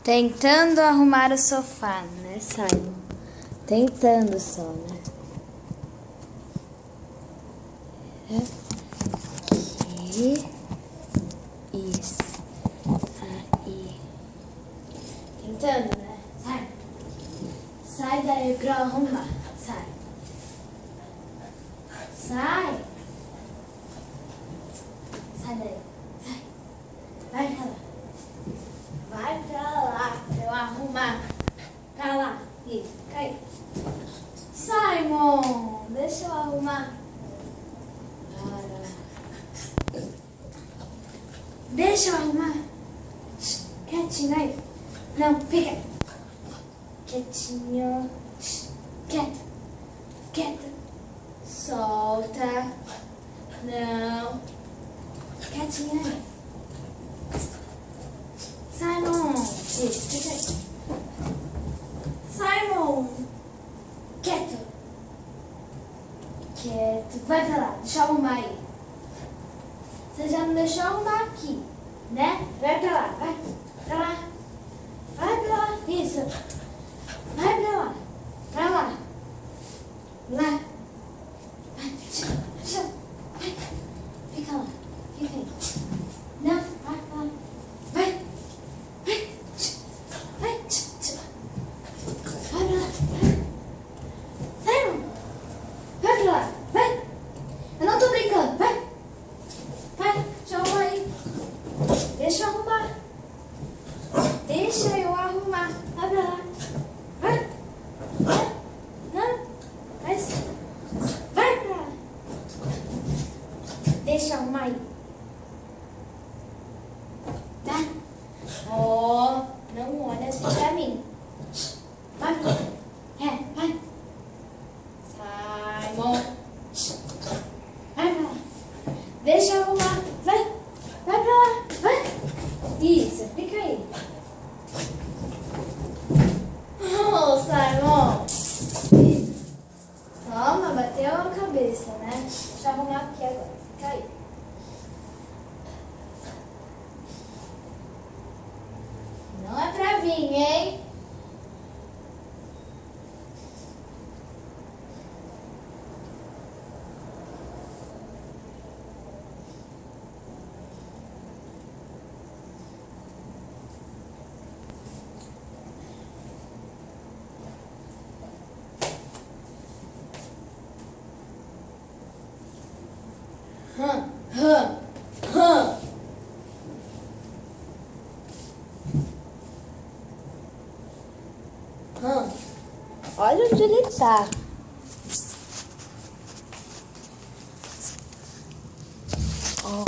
Tentando arrumar o sofá, né, Simon? Tentando só, né? Aqui. Isso. Aí. Tentando, né? Sai. Sai daí pra arrumar. Sai. Sai. Sai daí. Sai. Vai pra lá. Vai pra lá pra eu arrumar. Pra lá. Isso. Cai. Simon, deixa eu arrumar. Deixa eu arrumar. Quietinho aí. Não, fica. Quietinho. Quieto. Quieto. Solta. Não. Quietinho aí. Simon. Isso, fica aí. Simon. Quieto. Quieto. Vai pra lá. Deixa eu arrumar aí. Você já não deixou arrumar aqui, né? Vai pra lá, vai. Pra lá. Vai pra lá. Isso. Vai pra lá. Pra lá. Lá. Vai. Chama. Vai. Fica lá. Fica aí. Não. Vai pra lá. Vai. Vai. Vai. Vai pra lá. Vai. Simon. Vai pra lá. Vai. Eu não tô brincando. Vai. Vai, deixa eu arrumar aí. Deixa eu arrumar. Deixa eu arrumar. Vai pra lá. Vai. Vai. Não. Vai. Vai pra lá. Deixa eu arrumar aí. Tá? Ó, não olha assim pra mim. Vai. Vai. Simon. Vai pra lá. Deixa eu arrumar. Vai. Vai pra lá. Vai. Isso. Fica aí. Oh, Simon. Isso. Toma, bateu a cabeça, né? Deixa eu arrumar aqui agora. Fica aí. Não é pra vir, hein? Olha onde ele tá. Ó,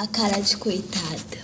a cara de coitado.